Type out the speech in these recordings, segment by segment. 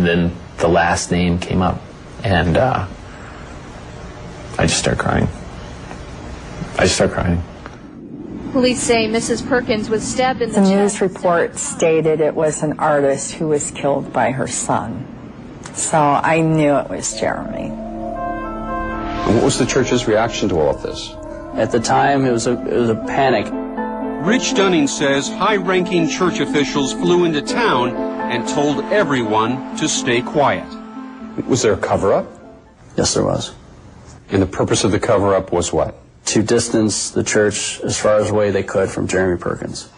then the last name came up, and I just started crying. Police say Mrs. Perkins was stabbed in the chest. The news report stated it was an artist who was killed by her son. So I knew it was Jeremy. And what was the church's reaction to all of this? At the time, it was a panic. Rich Dunning says high-ranking church officials flew into town and told everyone to stay quiet. Was there a cover-up? Yes, there was. And the purpose of the cover-up was what? To distance the church as far as away they could from Jeremy Perkins.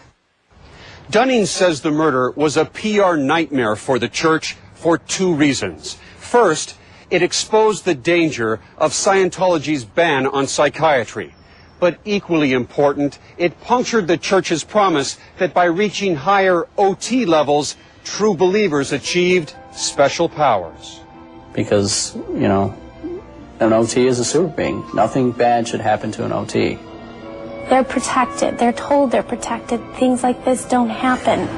Dunning says the murder was a PR nightmare for the church for two reasons. First, it exposed the danger of Scientology's ban on psychiatry. But equally important, it punctured the church's promise that by reaching higher OT levels, true believers achieved special powers. Because, you know, an OT is a super being. Nothing bad should happen to an OT. They're protected. They're told they're protected. Things like this don't happen.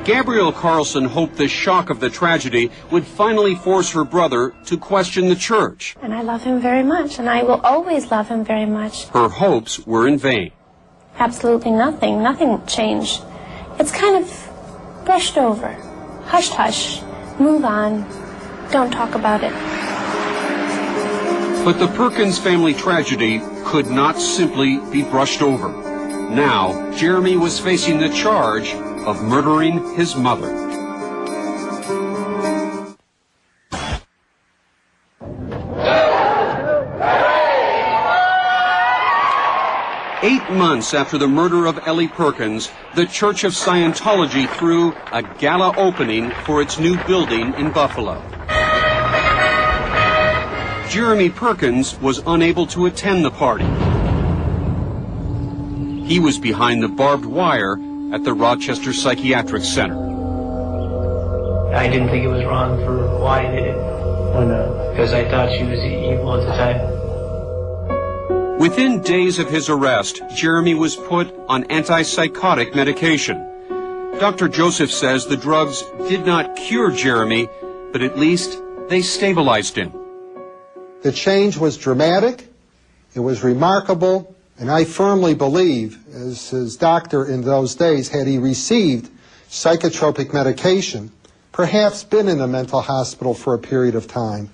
Gabrielle Carlson hoped the shock of the tragedy would finally force her brother to question the church. And I love him very much, and I will always love him very much. Her hopes were in vain. Absolutely nothing. Nothing changed. It's kind of brushed over. Hush, hush. Move on. Don't talk about it. But the Perkins family tragedy could not simply be brushed over. Now, Jeremy was facing the charge of murdering his mother. Eight months after the murder of Ellie Perkins, the Church of Scientology threw a gala opening for its new building in Buffalo. Jeremy Perkins was unable to attend the party. He was behind the barbed wire at the Rochester Psychiatric Center. I didn't think it was wrong for why he did it. Why not? Because I thought she was evil at the time. Within days of his arrest, Jeremy was put on antipsychotic medication. Dr. Joseph says the drugs did not cure Jeremy, but at least they stabilized him. The change was dramatic, it was remarkable, and I firmly believe, as his doctor in those days, had he received psychotropic medication, perhaps been in a mental hospital for a period of time,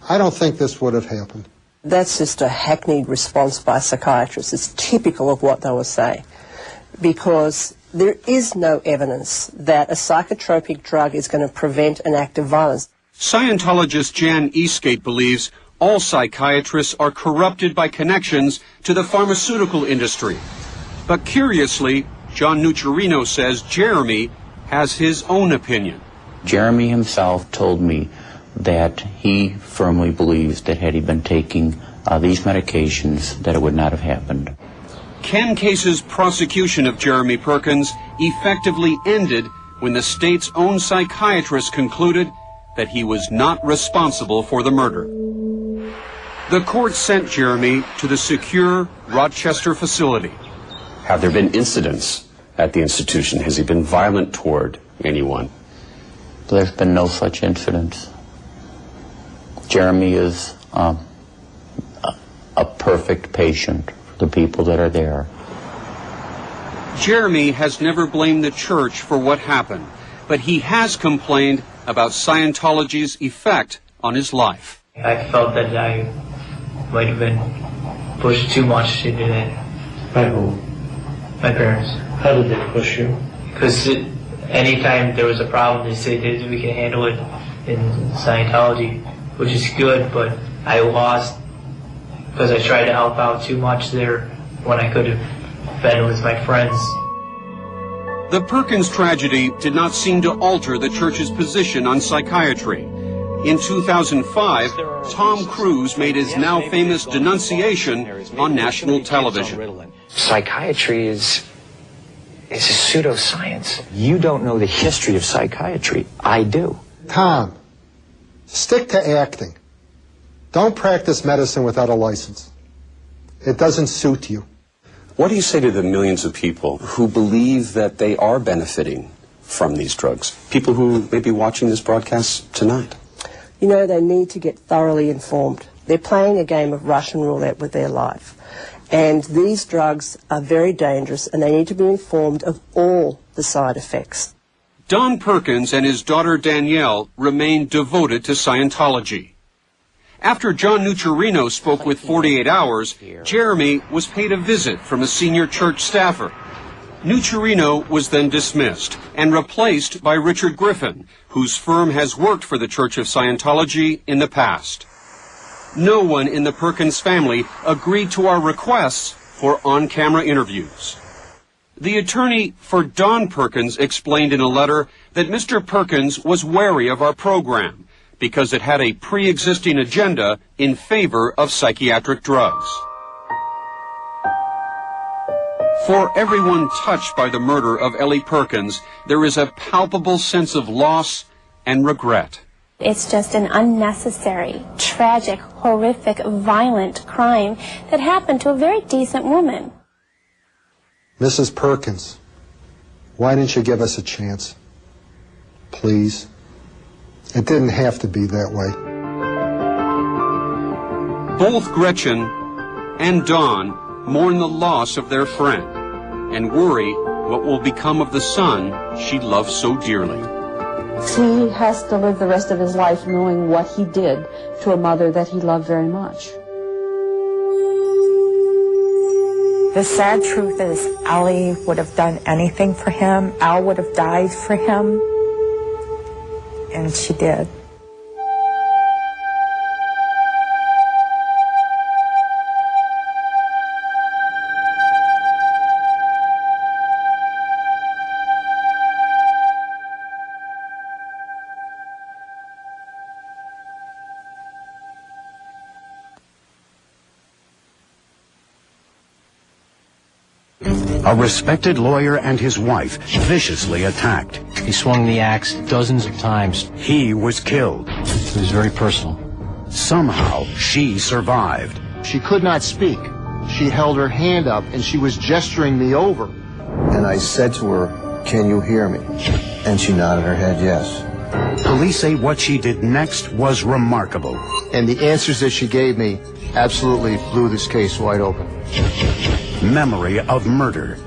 I don't think this would have happened. That's just a hackneyed response by psychiatrists. It's typical of what they will say, because there is no evidence that a psychotropic drug is going to prevent an act of violence. Scientologist Jan Eastgate believes all psychiatrists are corrupted by connections to the pharmaceutical industry. But curiously, John Nucciarino says Jeremy has his own opinion. Jeremy himself told me that he firmly believes that had he been taking these medications, that it would not have happened. Ken Case's prosecution of Jeremy Perkins effectively ended when the state's own psychiatrist concluded that he was not responsible for the murder. The court sent Jeremy to the secure Rochester facility. Have there been incidents at the institution? Has he been violent toward anyone? There's been no such incidents. Jeremy is a perfect patient for the people that are there. Jeremy has never blamed the church for what happened, but he has complained about Scientology's effect on his life. I felt that I might have been pushed too much into that. By who? My parents. How did they push you? Because anytime there was a problem, they said that we can handle it in Scientology, which is good, but I lost because I tried to help out too much there when I could have been with my friends. The Perkins tragedy did not seem to alter the church's position on psychiatry. In 2005, Tom Cruise made his now famous denunciation on national television. Psychiatry is a pseudoscience. You don't know the history of psychiatry. I do. Tom, stick to acting. Don't practice medicine without a license. It doesn't suit you. What do you say to the millions of people who believe that they are benefiting from these drugs? People who may be watching this broadcast tonight. you know, they need to get thoroughly informed. They're playing a game of Russian roulette with their life. And these drugs are very dangerous, and they need to be informed of all the side effects. Don Perkins and his daughter Danielle remain devoted to Scientology. After John Nucciarino spoke with 48 Hours, Jeremy was paid a visit from a senior church staffer. Nucciarino was then dismissed and replaced by Richard Griffin, whose firm has worked for the Church of Scientology in the past. No one in the Perkins family agreed to our requests for on-camera interviews. The attorney for Don Perkins explained in a letter that Mr. Perkins was wary of our program because it had a pre-existing agenda in favor of psychiatric drugs. For everyone touched by the murder of Ellie Perkins, there is a palpable sense of loss and regret. It's just an unnecessary, tragic, horrific, violent crime that happened to a very decent woman. Mrs. Perkins, why didn't you give us a chance? Please. It didn't have to be that way. Both Gretchen and Dawn mourn the loss of their friend and worry what will become of the son she loved so dearly. He has to live the rest of his life knowing what he did to a mother that he loved very much. The sad truth is Ellie would have done anything for him. Al would have died for him. And she did. A respected lawyer and his wife viciously attacked. He swung the axe dozens of times. He was killed. It was very personal. Somehow, she survived. She could not speak. She held her hand up and she was gesturing me over. And I said to her, "Can you hear me?" And she nodded her head yes. Police say what she did next was remarkable. And the answers that she gave me absolutely blew this case wide open. Memory of murder